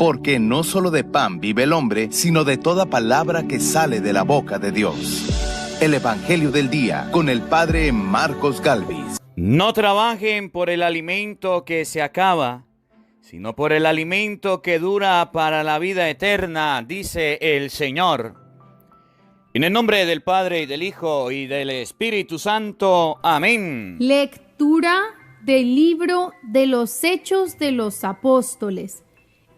porque no solo de pan vive el hombre, sino de toda palabra que sale de la boca de Dios. El Evangelio del Día, con el Padre Marcos Galvis. No trabajen por el alimento que se acaba, sino por el alimento que dura para la vida eterna, dice el Señor. En el nombre del Padre, y del Hijo, y del Espíritu Santo. Amén. Lectura del libro de los Hechos de los Apóstoles.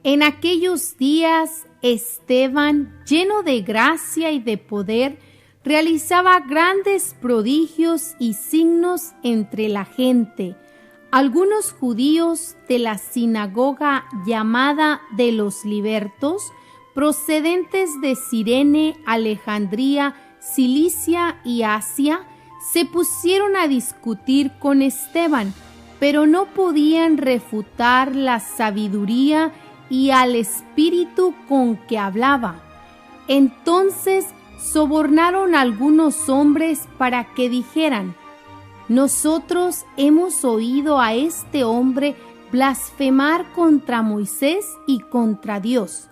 En aquellos días, Esteban, lleno de gracia y de poder, realizaba grandes prodigios y signos entre la gente. Algunos judíos de la sinagoga llamada de los Libertos, procedentes de Cirene, Alejandría, Cilicia y Asia, se pusieron a discutir con Esteban, pero no podían refutar la sabiduría y al espíritu con que hablaba. Entonces sobornaron a algunos hombres para que dijeran: nosotros hemos oído a este hombre blasfemar contra Moisés y contra Dios.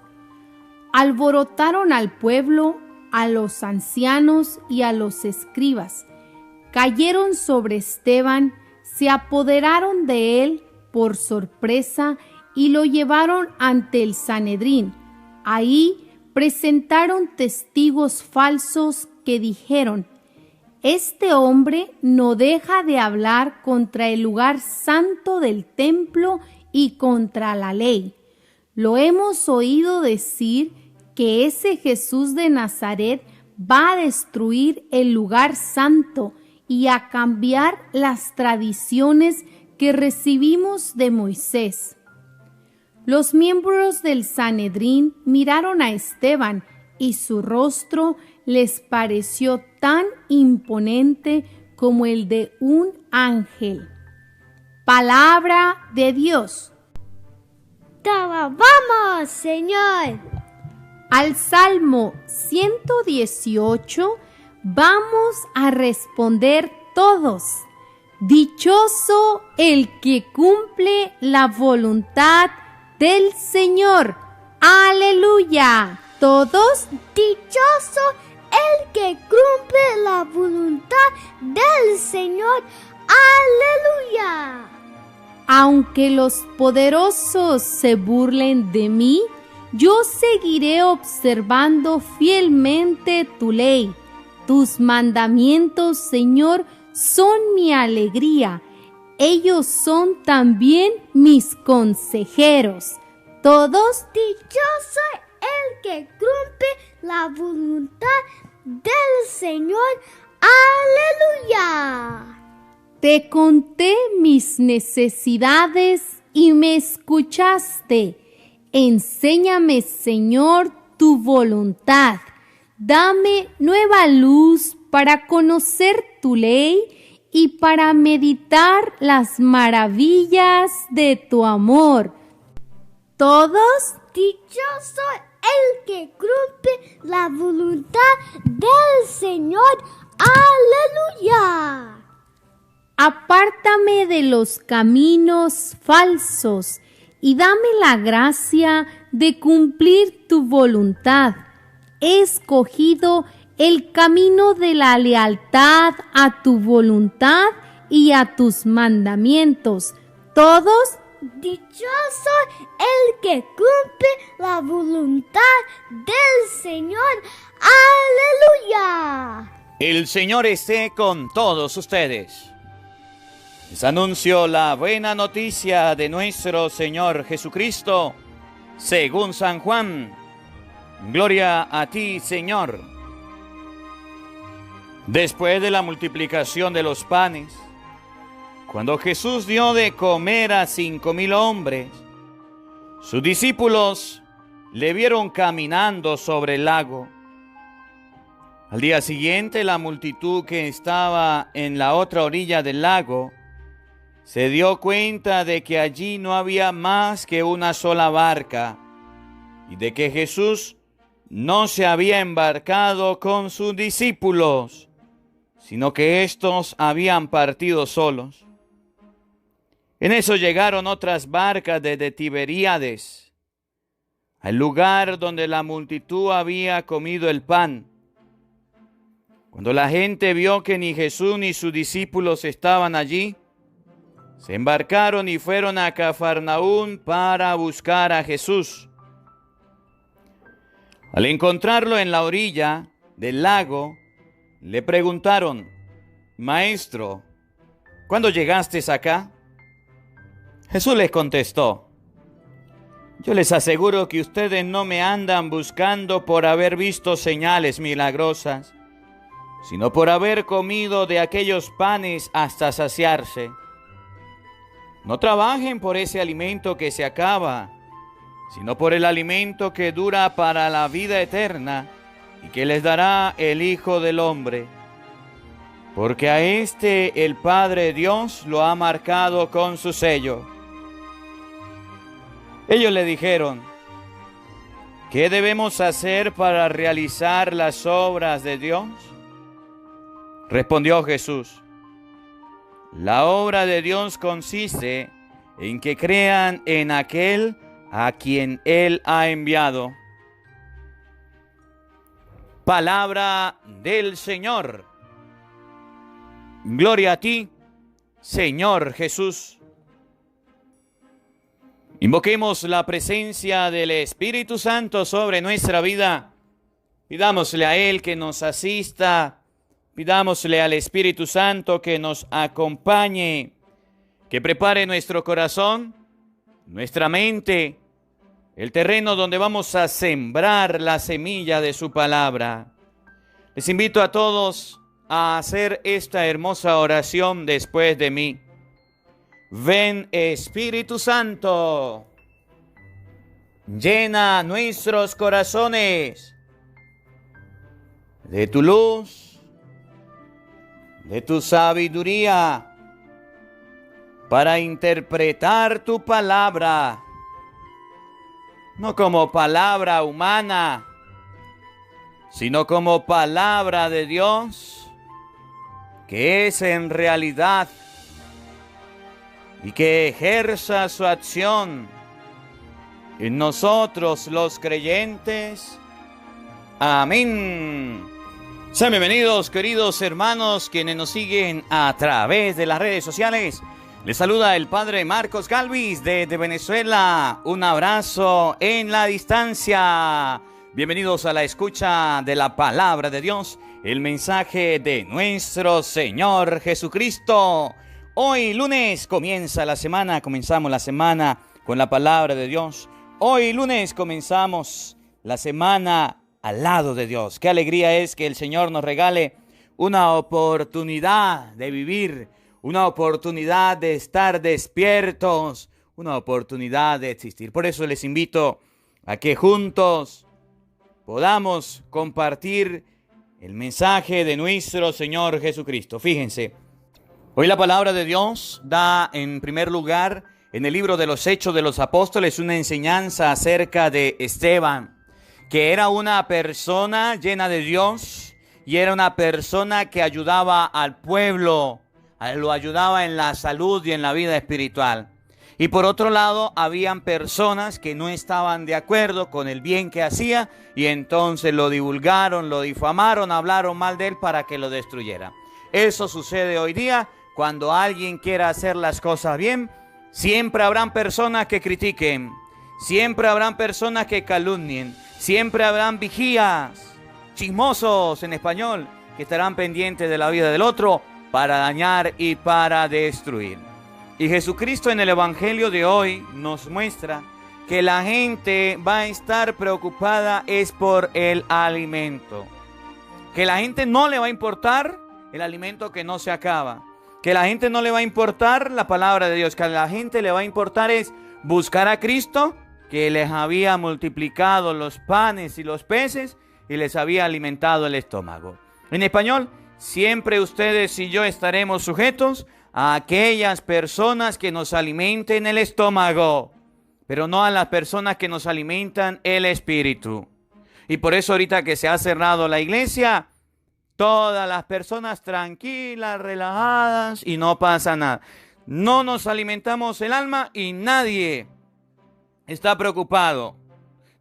Alborotaron al pueblo, a los ancianos y a los escribas. Cayeron sobre Esteban, se apoderaron de él por sorpresa y lo llevaron ante el Sanedrín. Ahí presentaron testigos falsos que dijeron: este hombre no deja de hablar contra el lugar santo del templo y contra la ley. Lo hemos oído decir que ese Jesús de Nazaret va a destruir el lugar santo y a cambiar las tradiciones que recibimos de Moisés. Los miembros del Sanedrín miraron a Esteban y su rostro les pareció tan imponente como el de un ángel. Palabra de Dios. ¡Te alabamos, Señor! Al Salmo 118 vamos a responder todos. Dichoso el que cumple la voluntad del Señor. ¡Aleluya! Todos. Dichoso el que cumple la voluntad del Señor. ¡Aleluya! Aunque los poderosos se burlen de mí, yo seguiré observando fielmente tu ley. Tus mandamientos, Señor, son mi alegría. Ellos son también mis consejeros. Todos. Dichoso el que cumple la voluntad del Señor. ¡Aleluya! Te conté mis necesidades y me escuchaste. Enséñame, Señor, tu voluntad. Dame nueva luz para conocer tu ley y para meditar las maravillas de tu amor. Todos. Dichoso el que cumple la voluntad del Señor. ¡Aleluya! Apártame de los caminos falsos y dame la gracia de cumplir tu voluntad. He escogido el camino de la lealtad a tu voluntad y a tus mandamientos. Todos. Dichoso el que cumple la voluntad del Señor. ¡Aleluya! El Señor esté con todos ustedes. Les anuncio la buena noticia de nuestro Señor Jesucristo, según San Juan. Gloria a ti, Señor. Después de la multiplicación de los panes, cuando Jesús dio de comer a 5,000 hombres, sus discípulos le vieron caminando sobre el lago. Al día siguiente, la multitud que estaba en la otra orilla del lago se dio cuenta de que allí no había más que una sola barca y de que Jesús no se había embarcado con sus discípulos, sino que éstos habían partido solos. En eso llegaron otras barcas desde Tiberíades. al lugar donde la multitud había comido el pan. Cuando la gente vio que ni Jesús ni sus discípulos estaban allí, se embarcaron y fueron a Cafarnaúm para buscar a Jesús. Al encontrarlo en la orilla del lago, le preguntaron: Maestro, ¿cuándo llegaste acá? Jesús les contestó: Yo les aseguro que ustedes no me andan buscando por haber visto señales milagrosas, sino por haber comido de aquellos panes hasta saciarse. No trabajen por ese alimento que se acaba, sino por el alimento que dura para la vida eterna y que les dará el Hijo del Hombre. Porque a este el Padre Dios lo ha marcado con su sello. Ellos le dijeron: ¿Qué debemos hacer para realizar las obras de Dios? Respondió Jesús: La obra de Dios consiste en que crean en aquel a quien Él ha enviado. Palabra del Señor. Gloria a ti, Señor Jesús. Invoquemos la presencia del Espíritu Santo sobre nuestra vida. Pidámosle a Él que nos asista. Pidámosle al Espíritu Santo que nos acompañe, que prepare nuestro corazón, nuestra mente, el terreno donde vamos a sembrar la semilla de su palabra. Les invito a todos a hacer esta hermosa oración después de mí. Ven, Espíritu Santo, llena nuestros corazones de tu luz, de tu sabiduría, para interpretar tu palabra, no como palabra humana, sino como palabra de Dios, que es en realidad, y que ejerza su acción en nosotros los creyentes. Amén. Sean bienvenidos, queridos hermanos, quienes nos siguen a través de las redes sociales. Les saluda el Padre Marcos Galvis desde Venezuela. Un abrazo en la distancia. Bienvenidos a la escucha de la palabra de Dios, el mensaje de nuestro Señor Jesucristo. Hoy lunes comenzamos la semana con la palabra de Dios. Hoy lunes comenzamos la semana al lado de Dios. Qué alegría es que el Señor nos regale una oportunidad de vivir, una oportunidad de estar despiertos, una oportunidad de existir. Por eso les invito a que juntos podamos compartir el mensaje de nuestro Señor Jesucristo. Fíjense, hoy la palabra de Dios da en primer lugar en el libro de los Hechos de los Apóstoles una enseñanza acerca de Esteban, que era una persona llena de Dios y era una persona que ayudaba al pueblo, lo ayudaba en la salud y en la vida espiritual. Y por otro lado, habían personas que no estaban de acuerdo con el bien que hacía y entonces lo divulgaron, lo difamaron, hablaron mal de él para que lo destruyera. Eso sucede hoy día cuando alguien quiera hacer las cosas bien. Siempre habrán personas que critiquen, siempre habrán personas que calumnien, siempre habrán vigías, chismosos en español, que estarán pendientes de la vida del otro para dañar y para destruir. Y Jesucristo en el Evangelio de hoy nos muestra que la gente va a estar preocupada es por el alimento. Que la gente no le va a importar el alimento que no se acaba. Que la gente no le va a importar la palabra de Dios. Que a la gente le va a importar es buscar a Cristo, que les había multiplicado los panes y los peces y les había alimentado el estómago. En español, siempre ustedes y yo estaremos sujetos a aquellas personas que nos alimenten el estómago, pero no a las personas que nos alimentan el espíritu. Y por eso ahorita que se ha cerrado la iglesia, todas las personas tranquilas, relajadas y no pasa nada. No nos alimentamos el alma y nadie está preocupado.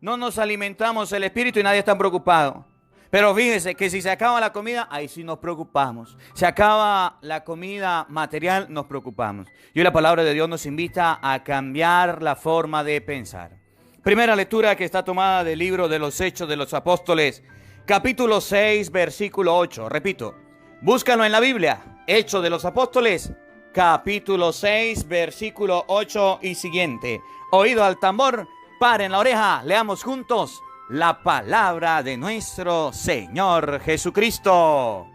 no nos alimentamos el espíritu y nadie está preocupado. Pero fíjese que si se acaba la comida, ahí sí nos preocupamos. Se acaba la comida material, nos preocupamos. Y hoy la palabra de Dios nos invita a cambiar la forma de pensar. Primera lectura que está tomada del libro de los Hechos de los Apóstoles, capítulo 6, versículo 8. Repito, búscalo en la Biblia. Hechos de los Apóstoles, capítulo 6, versículo 8 y siguiente. Oído al tambor, paren la oreja, leamos juntos la palabra de nuestro Señor Jesucristo.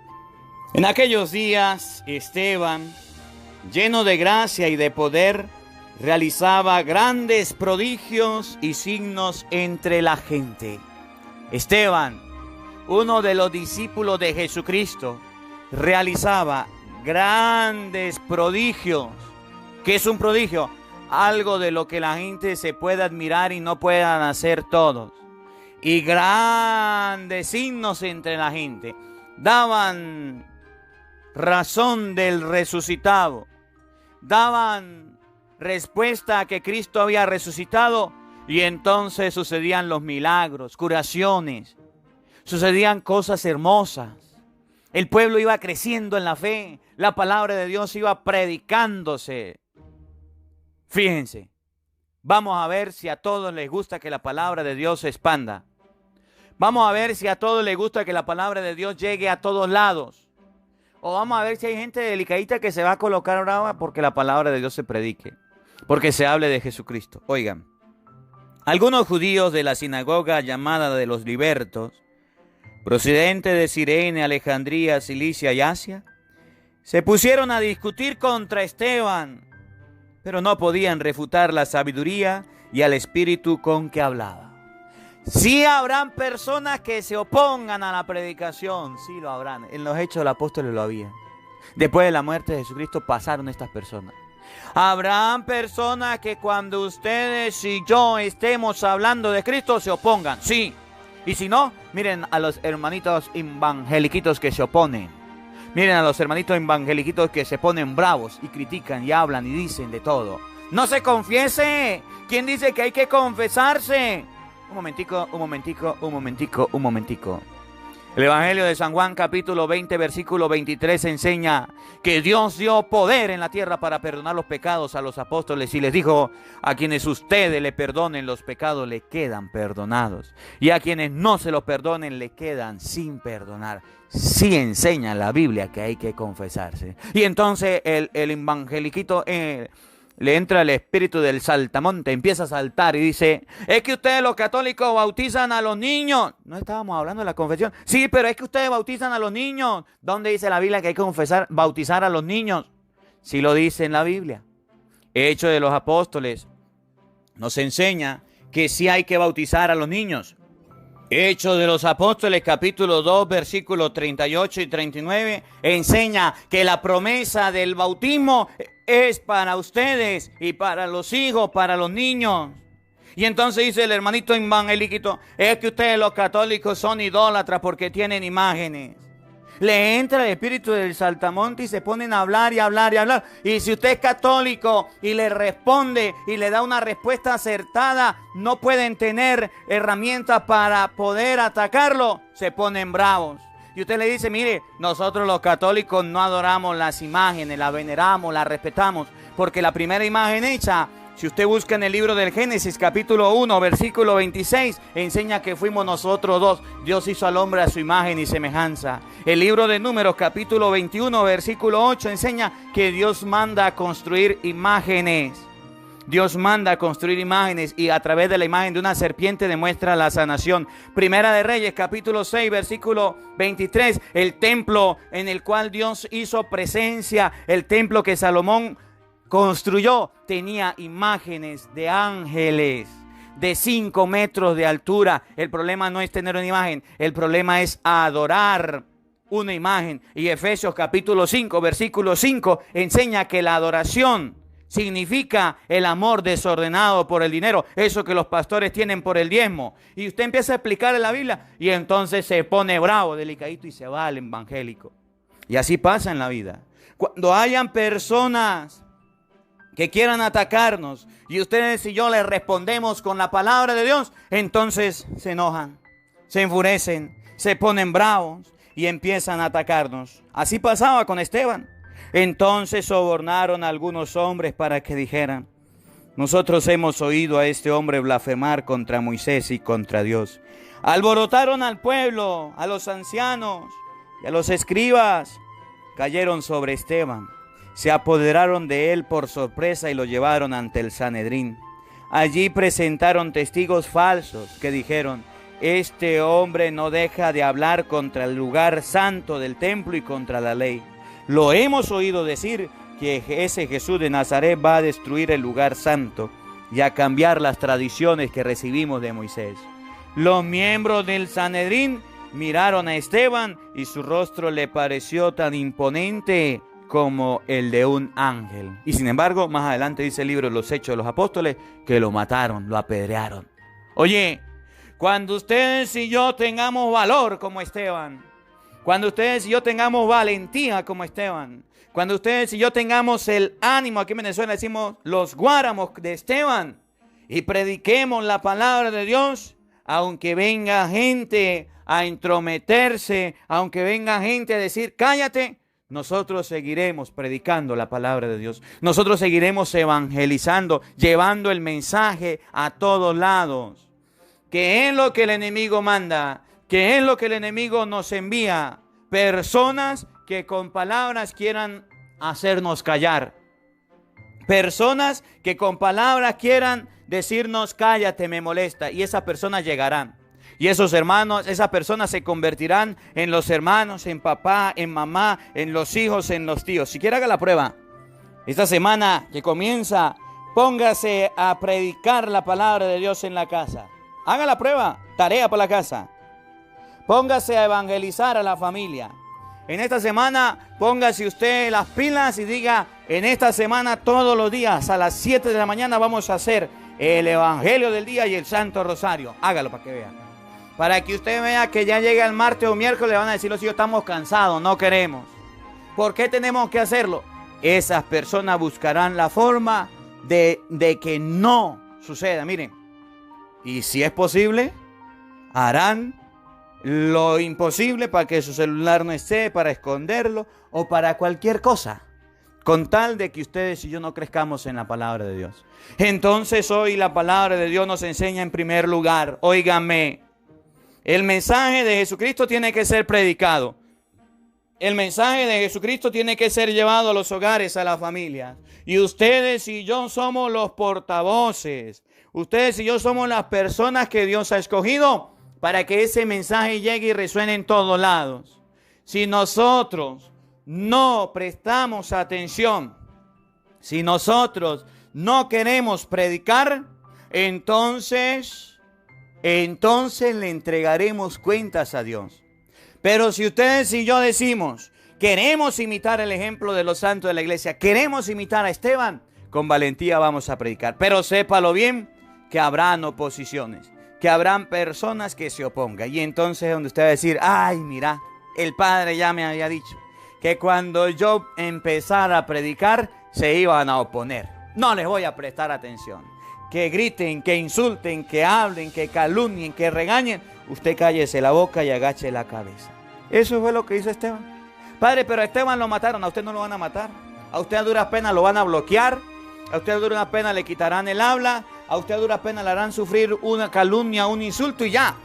En aquellos días, Esteban, lleno de gracia y de poder, realizaba grandes prodigios y signos entre la gente. Esteban, uno de los discípulos de Jesucristo, realizaba grandes prodigios. ¿Qué es un prodigio? Algo de lo que la gente se puede admirar y no puedan hacer todos. Y grandes signos entre la gente. Daban razón del resucitado. Daban respuesta a que Cristo había resucitado. Y entonces sucedían los milagros, curaciones. Sucedían cosas hermosas. El pueblo iba creciendo en la fe. La palabra de Dios iba predicándose. Fíjense. Vamos a ver si a todos les gusta que la palabra de Dios se expanda. Vamos a ver si a todos les gusta que la palabra de Dios llegue a todos lados. O vamos a ver si hay gente delicadita que se va a colocar brava porque la palabra de Dios se predique. Porque se hable de Jesucristo. Oigan, algunos judíos de la sinagoga llamada de los libertos, procedente de Cirene, Alejandría, Cilicia y Asia, se pusieron a discutir contra Esteban, pero no podían refutar la sabiduría y al espíritu con que hablaba. Sí habrán personas que se opongan a la predicación, sí lo habrán. En los Hechos de los Apóstoles lo había. Después de la muerte de Jesucristo pasaron estas personas. Habrán personas que cuando ustedes y yo estemos hablando de Cristo se opongan, sí. Y si no, miren a los hermanitos evangeliquitos que se oponen. Miren a los hermanitos evangeliquitos que se ponen bravos y critican y hablan y dicen de todo. No se confiese. ¿Quién dice que hay que confesarse? Un momentico. El Evangelio de San Juan capítulo 20 versículo 23 enseña que Dios dio poder en la tierra para perdonar los pecados a los apóstoles y les dijo: a quienes ustedes le perdonen los pecados le quedan perdonados y a quienes no se los perdonen le quedan sin perdonar. Sí enseña la Biblia que hay que confesarse. Y entonces el evangeliquito le entra el espíritu del saltamonte, empieza a saltar y dice: es que ustedes los católicos bautizan a los niños. No estábamos hablando de la confesión. Sí, pero es que ustedes bautizan a los niños. ¿Dónde dice la Biblia que hay que bautizar a los niños? Sí lo dice en la Biblia. Hechos de los Apóstoles nos enseña que sí hay que bautizar a los niños. Hechos de los Apóstoles capítulo 2 versículos 38 y 39 enseña que la promesa del bautismo es para ustedes y para los hijos, para los niños. Y entonces dice el hermanito evangeliquito: es que ustedes los católicos son idólatras porque tienen imágenes. Le entra el espíritu del saltamonte y se ponen a hablar y hablar y hablar. Y si usted es católico y le responde y le da una respuesta acertada, no pueden tener herramientas para poder atacarlo, se ponen bravos. Y usted le dice: mire, nosotros los católicos no adoramos las imágenes, las veneramos, las respetamos, porque la primera imagen hecha, si usted busca en el libro del Génesis capítulo 1 versículo 26, enseña que fuimos nosotros dos. Dios hizo al hombre a su imagen y semejanza. El libro de Números capítulo 21 versículo 8 enseña que Dios manda a construir imágenes. Dios manda a construir imágenes y a través de la imagen de una serpiente demuestra la sanación. Primera de Reyes capítulo 6 versículo 23, el templo en el cual Dios hizo presencia, el templo que Salomón construyó, tenía imágenes de ángeles de 5 metros de altura. El problema no es tener una imagen, el problema es adorar una imagen. Y Efesios capítulo 5 versículo 5 enseña que la adoración significa el amor desordenado por el dinero, eso que los pastores tienen por el diezmo. Y usted empieza a explicar en la Biblia y entonces se pone bravo, delicadito y se va al evangélico. Y así pasa en la vida. Cuando hayan personas que quieran atacarnos y ustedes y yo les respondemos con la palabra de Dios, entonces se enojan, se enfurecen, se ponen bravos y empiezan a atacarnos. Así pasaba con Esteban. Entonces sobornaron a algunos hombres para que dijeran: nosotros hemos oído a este hombre blasfemar contra Moisés y contra Dios. Alborotaron al pueblo, a los ancianos y a los escribas. Cayeron sobre Esteban, se apoderaron de él por sorpresa y lo llevaron ante el Sanedrín. Allí presentaron testigos falsos que dijeron: este hombre no deja de hablar contra el lugar santo del templo y contra la ley. Lo hemos oído decir que ese Jesús de Nazaret va a destruir el lugar santo y a cambiar las tradiciones que recibimos de Moisés. Los miembros del Sanedrín miraron a Esteban y su rostro le pareció tan imponente como el de un ángel. Y sin embargo, más adelante dice el libro de los Hechos de los Apóstoles que lo mataron, lo apedrearon. Oye, cuando ustedes y yo tengamos valor como Esteban, cuando ustedes y yo tengamos valentía como Esteban, cuando ustedes y yo tengamos el ánimo, aquí en Venezuela decimos los guáramos de Esteban, y prediquemos la palabra de Dios, aunque venga gente a entrometerse, aunque venga gente a decir cállate, nosotros seguiremos predicando la palabra de Dios. Nosotros seguiremos evangelizando, llevando el mensaje a todos lados. ¿Qué es lo que el enemigo manda? ¿Qué es lo que el enemigo nos envía? Personas que con palabras quieran hacernos callar. Personas que con palabras quieran decirnos cállate, me molesta. Y esas personas llegarán. Y esos hermanos, esas personas se convertirán en los hermanos, en papá, en mamá, en los hijos, en los tíos. Si quiere haga la prueba. Esta semana que comienza, póngase a predicar la palabra de Dios en la casa. Haga la prueba, tarea para la casa. Póngase a evangelizar a la familia. En esta semana, póngase usted las pilas y diga, en esta semana todos los días a las 7 de la mañana vamos a hacer el Evangelio del día y el Santo Rosario. Hágalo para que vea. Para que usted vea que ya llega el martes o miércoles, le van a decir los hijos, estamos cansados, no queremos. ¿Por qué tenemos que hacerlo? Esas personas buscarán la forma de que no suceda. Miren, y si es posible, harán lo imposible para que su celular no esté, para esconderlo o para cualquier cosa, con tal de que ustedes y yo no crezcamos en la palabra de Dios. Entonces hoy la palabra de Dios nos enseña en primer lugar, óigame, el mensaje de Jesucristo tiene que ser predicado. El mensaje de Jesucristo tiene que ser llevado a los hogares, a las familias. Y ustedes y yo somos los portavoces. Ustedes y yo somos las personas que Dios ha escogido para que ese mensaje llegue y resuene en todos lados. Si nosotros no prestamos atención, si nosotros no queremos predicar, entonces le entregaremos cuentas a Dios. Pero si ustedes y yo decimos, queremos imitar el ejemplo de los santos de la iglesia, queremos imitar a Esteban, con valentía vamos a predicar. Pero sépalo bien que habrán oposiciones, que habrán personas que se opongan. Y entonces es donde usted va a decir, ay, mira, el Padre ya me había dicho que cuando yo empezara a predicar se iban a oponer. No les voy a prestar atención. Que griten, que insulten, que hablen, que calumnien, que regañen. Usted cállese la boca y agache la cabeza. Eso fue lo que hizo Esteban. Padre, pero a Esteban lo mataron, a usted no lo van a matar. A usted a duras penas lo van a bloquear. A usted a duras penas le quitarán el habla. A usted a duras penas le harán sufrir una calumnia, un insulto y ya.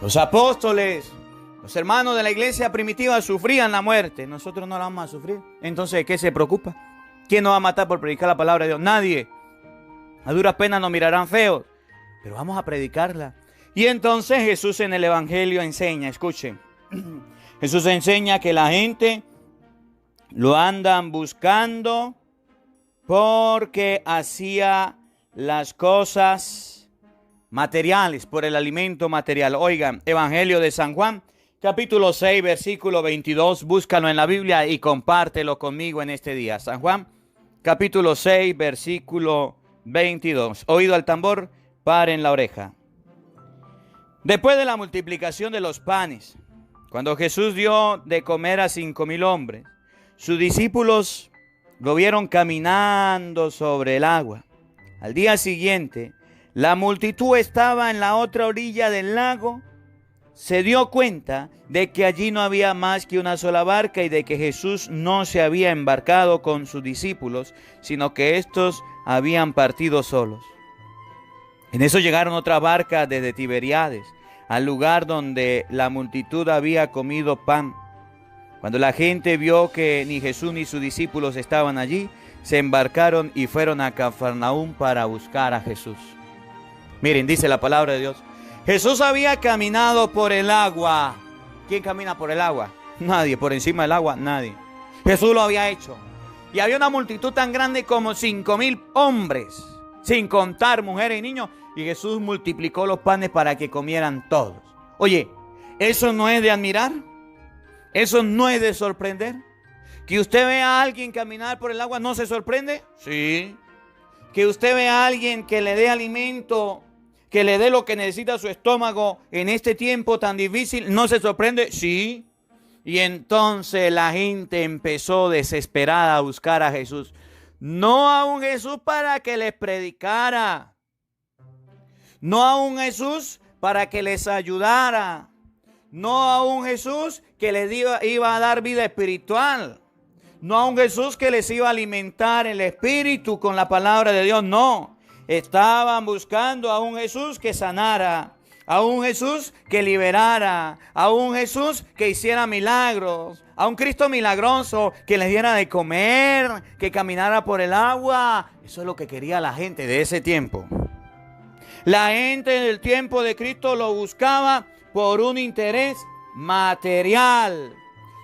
Los apóstoles, los hermanos de la iglesia primitiva sufrían la muerte. Nosotros no la vamos a sufrir. Entonces, ¿de qué se preocupa? ¿Quién nos va a matar por predicar la palabra de Dios? Nadie. A duras penas nos mirarán feos, pero vamos a predicarla. Y entonces Jesús en el Evangelio enseña, escuchen. Jesús enseña que la gente lo andan buscando porque hacía las cosas materiales, por el alimento material. Oigan, Evangelio de San Juan, capítulo 6, versículo 22. Búscalo en la Biblia y compártelo conmigo en este día. San Juan, capítulo 6, versículo 22. Oído al tambor, paren la oreja. Después de la multiplicación de los panes, cuando Jesús dio de comer a 5,000 hombres, sus discípulos lo vieron caminando sobre el agua. Al día siguiente, la multitud estaba en la otra orilla del lago. Se dio cuenta de que allí no había más que una sola barca y de que Jesús no se había embarcado con sus discípulos, sino que estos habían partido solos. En eso llegaron otras barcas desde Tiberíades, al lugar donde la multitud había comido pan. Cuando la gente vio que ni Jesús ni sus discípulos estaban allí, se embarcaron y fueron a Cafarnaúm para buscar a Jesús. Miren, dice la palabra de Dios. Jesús había caminado por el agua. ¿Quién camina por el agua? Nadie. Por encima del agua, nadie. Jesús lo había hecho. Y había una multitud tan grande como 5,000 hombres, sin contar mujeres y niños. Y Jesús multiplicó los panes para que comieran todos. Oye, ¿eso no es de admirar? ¿Eso no es de sorprender? ¿Que usted vea a alguien caminar por el agua no se sorprende? Sí. ¿Que usted vea a alguien que le dé alimento, que le dé lo que necesita su estómago en este tiempo tan difícil, no se sorprende? Sí. Y entonces la gente empezó desesperada a buscar a Jesús. No a un Jesús para que les predicara. No a un Jesús para que les ayudara. No a un Jesús que les iba a dar vida espiritual. No a un Jesús que les iba a alimentar el espíritu con la palabra de Dios. No. Estaban buscando a un Jesús que sanara. A un Jesús que liberara. A un Jesús que hiciera milagros. A un Cristo milagroso que les diera de comer. Que caminara por el agua. Eso es lo que quería la gente de ese tiempo. La gente del tiempo de Cristo lo buscaba por un interés material,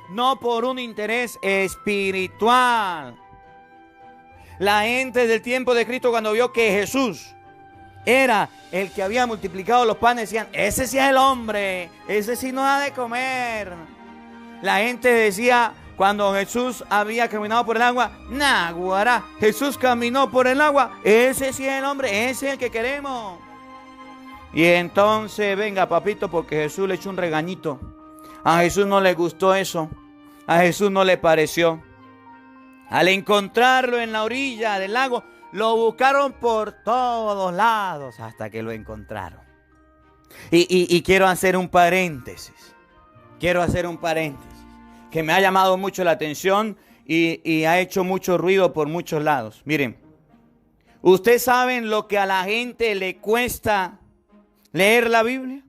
no por un interés espiritual. La gente del tiempo de Cristo, cuando vio que Jesús era el que había multiplicado los panes, decían: ese sí es el hombre, ese sí nos da de comer. La gente decía, cuando Jesús había caminado por el agua: naguará, Jesús caminó por el agua, ese sí es el hombre, ese es el que queremos. Y entonces, venga papito, porque Jesús le echó un regañito. A Jesús no le gustó eso. A Jesús no le pareció. Al encontrarlo en la orilla del lago, lo buscaron por todos lados hasta que lo encontraron. Y quiero hacer un paréntesis. Quiero hacer un paréntesis que me ha llamado mucho la atención y ha hecho mucho ruido por muchos lados. Miren, ¿ustedes saben lo que a la gente le cuesta leer la Biblia?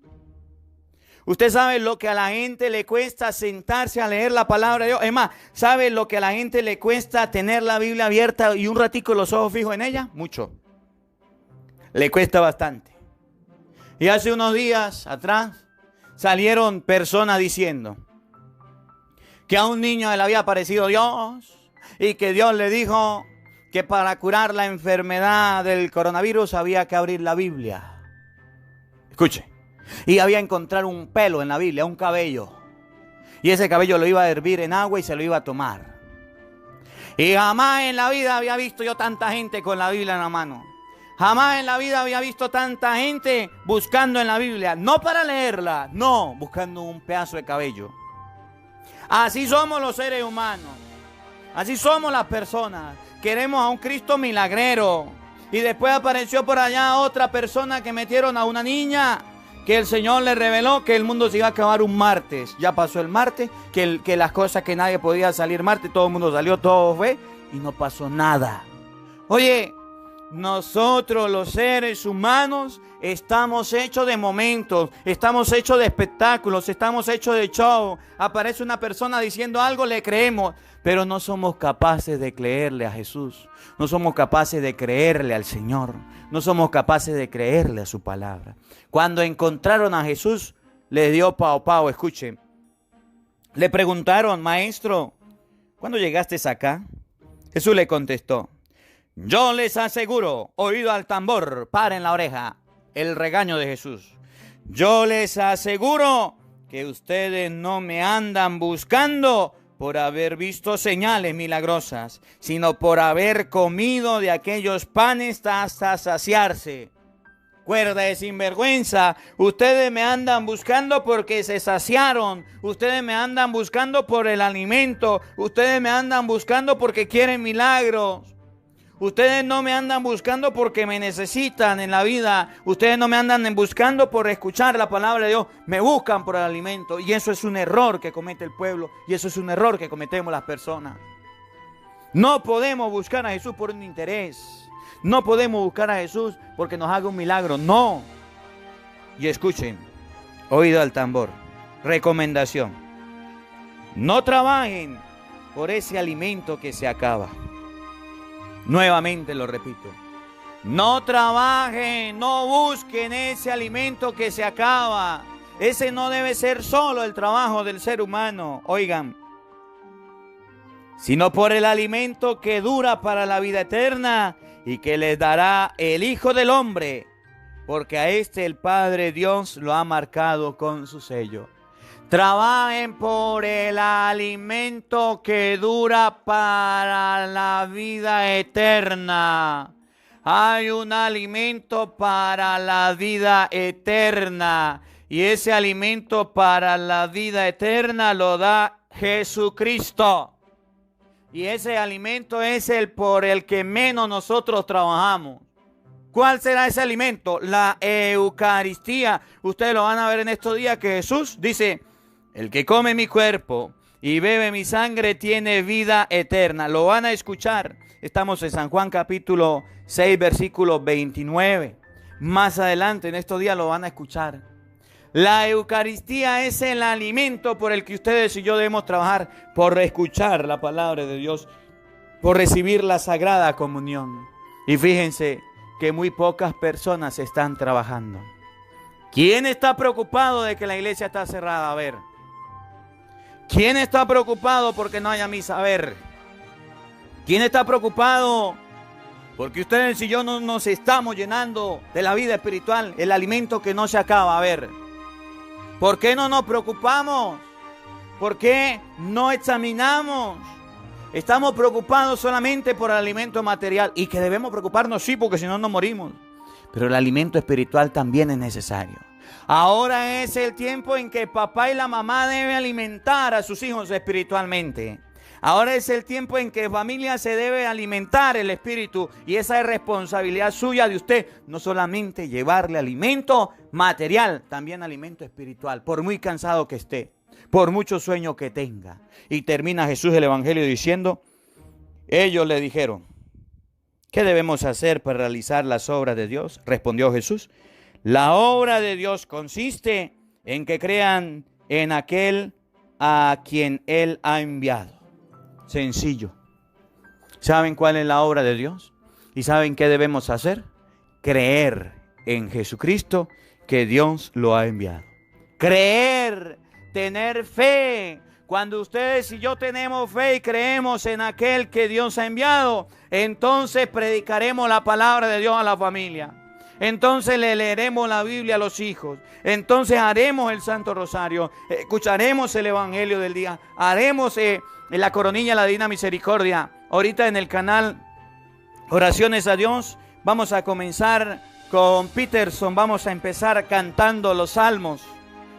¿Usted sabe lo que a la gente le cuesta sentarse a leer la palabra de Dios? Es más, ¿sabe lo que a la gente le cuesta tener la Biblia abierta y un ratico los ojos fijos en ella? Mucho. Le cuesta bastante. Y hace unos días atrás salieron personas diciendo que a un niño le había aparecido Dios y que Dios le dijo que para curar la enfermedad del coronavirus había que abrir la Biblia. Escuche. Y había encontrado un pelo en la Biblia, un cabello. Y ese cabello lo iba a hervir en agua y se lo iba a tomar. Y jamás en la vida había visto yo tanta gente con la Biblia en la mano. Jamás en la vida había visto tanta gente buscando en la Biblia. No para leerla, no, buscando un pedazo de cabello. Así somos los seres humanos. Así somos las personas. Queremos a un Cristo milagrero. Y después apareció por allá otra persona que metieron a una niña, que el Señor le reveló que el mundo se iba a acabar un martes. Ya pasó el martes, que las cosas que nadie podía salir martes, todo el mundo salió, todo fue, y no pasó nada. Oye, nosotros los seres humanos estamos hechos de momentos, estamos hechos de espectáculos, estamos hechos de show. Aparece una persona diciendo algo, le creemos, pero no somos capaces de creerle a Jesús. No somos capaces de creerle al Señor. No somos capaces de creerle a su palabra. Cuando encontraron a Jesús, les dio pao. Escuchen. Le preguntaron: maestro, ¿cuándo llegaste acá? Jesús le contestó: yo les aseguro, oído al tambor, paren la oreja. El regaño de Jesús. Yo les aseguro que ustedes no me andan buscando por haber visto señales milagrosas, sino por haber comido de aquellos panes hasta saciarse. Cuerda de sinvergüenza. Ustedes me andan buscando porque se saciaron. Ustedes me andan buscando por el alimento. Ustedes me andan buscando porque quieren milagros. Ustedes no me andan buscando porque me necesitan en la vida. Ustedes no me andan buscando por escuchar la palabra de Dios. Me buscan por el alimento. Y eso es un error que comete el pueblo. Y eso es un error que cometemos las personas. No podemos buscar a Jesús por un interés. No podemos buscar a Jesús porque nos haga un milagro. No. Y escuchen, oído al tambor. Recomendación. No trabajen por ese alimento que se acaba. Nuevamente lo repito. No trabajen, no busquen ese alimento que se acaba. Ese no debe ser solo el trabajo del ser humano. Oigan. Sino por el alimento que dura para la vida eterna y que les dará el Hijo del Hombre, porque a este el Padre Dios lo ha marcado con su sello. Trabajen por el alimento que dura para la vida eterna. Hay un alimento para la vida eterna, y ese alimento para la vida eterna lo da Jesucristo. Y ese alimento es el por el que menos nosotros trabajamos. ¿Cuál será ese alimento? La Eucaristía. Ustedes lo van a ver en estos días que Jesús dice, el que come mi cuerpo y bebe mi sangre tiene vida eterna. Lo van a escuchar. Estamos en San Juan capítulo 6, versículo 29. Más adelante en estos días lo van a escuchar. La Eucaristía es el alimento por el que ustedes y yo debemos trabajar, por escuchar la palabra de Dios, por recibir la Sagrada Comunión. Y fíjense que muy pocas personas están trabajando. ¿Quién está preocupado de que la iglesia está cerrada? A ver. ¿Quién está preocupado porque no haya misa? A ver. ¿Quién está preocupado porque ustedes y yo no nos estamos llenando de la vida espiritual, el alimento que no se acaba? A ver. ¿Por qué no nos preocupamos? ¿Por qué no examinamos? Estamos preocupados solamente por el alimento material, y que debemos preocuparnos, sí, porque si no nos morimos. Pero el alimento espiritual también es necesario. Ahora es el tiempo en que papá y la mamá deben alimentar a sus hijos espiritualmente. Ahora es el tiempo en que familia se debe alimentar el espíritu, y esa es responsabilidad suya de usted. No solamente llevarle alimento material, también alimento espiritual, por muy cansado que esté, por mucho sueño que tenga. Y termina Jesús el Evangelio diciendo, ellos le dijeron, ¿qué debemos hacer para realizar las obras de Dios? Respondió Jesús, la obra de Dios consiste en que crean en aquel a quien Él ha enviado. Sencillo. ¿Saben cuál es la obra de Dios? ¿Y saben qué debemos hacer? Creer en Jesucristo, que Dios lo ha enviado. Creer, tener fe. Cuando ustedes y yo tenemos fe y creemos en aquel que Dios ha enviado, entonces predicaremos la palabra de Dios a la familia. Entonces le leeremos la Biblia a los hijos. Entonces haremos el Santo Rosario. Escucharemos el Evangelio del día. Haremos la coronilla de la Divina Misericordia. Ahorita en el canal Oraciones a Dios vamos a comenzar con Peterson. Vamos a empezar cantando los salmos.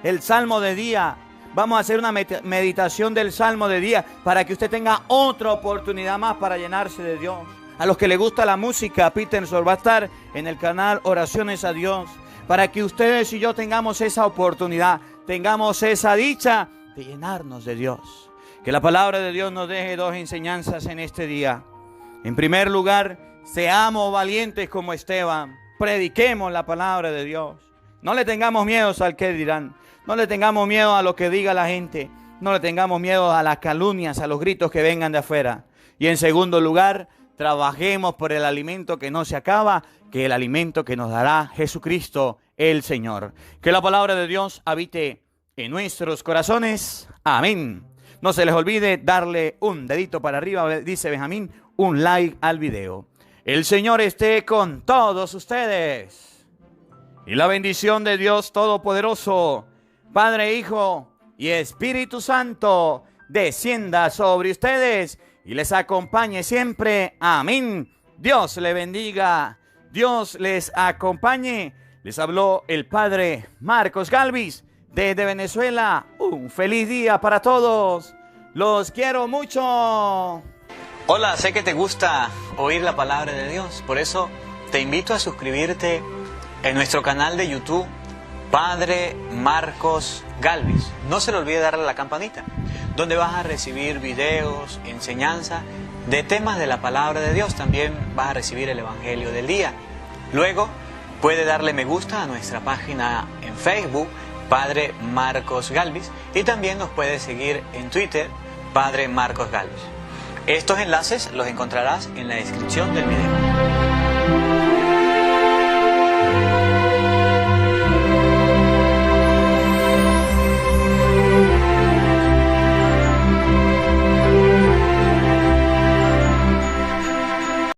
El salmo de día. Vamos a hacer una meditación del salmo de día para que usted tenga otra oportunidad más para llenarse de Dios. A los que les gusta la música, Peterson va a estar en el canal Oraciones a Dios, para que ustedes y yo tengamos esa oportunidad, tengamos esa dicha de llenarnos de Dios. Que la palabra de Dios nos deje dos enseñanzas en este día. En primer lugar, seamos valientes como Esteban, prediquemos la palabra de Dios. No le tengamos miedo al que dirán, no le tengamos miedo a lo que diga la gente, no le tengamos miedo a las calumnias, a los gritos que vengan de afuera. Y en segundo lugar, trabajemos por el alimento que no se acaba, que el alimento que nos dará Jesucristo el Señor. Que la palabra de Dios habite en nuestros corazones. Amén. No se les olvide darle un dedito para arriba, dice Benjamín, un like al video. El Señor esté con todos ustedes. Y la bendición de Dios Todopoderoso, Padre, Hijo y Espíritu Santo, descienda sobre ustedes y les acompañe siempre. Amén. Dios le bendiga. Dios les acompañe. Les habló el Padre Marcos Galvis desde Venezuela. Un feliz día para todos. Los quiero mucho. Hola, sé que te gusta oír la palabra de Dios, por eso te invito a suscribirte en nuestro canal de YouTube, Padre Marcos Galvis. No se le olvide darle a la campanita, donde vas a recibir videos, enseñanza de temas de la palabra de Dios. También vas a recibir el Evangelio del día. Luego, puede darle me gusta a nuestra página en Facebook, Padre Marcos Galvis, y también nos puede seguir en Twitter, Padre Marcos Galvis. Estos enlaces los encontrarás en la descripción del video.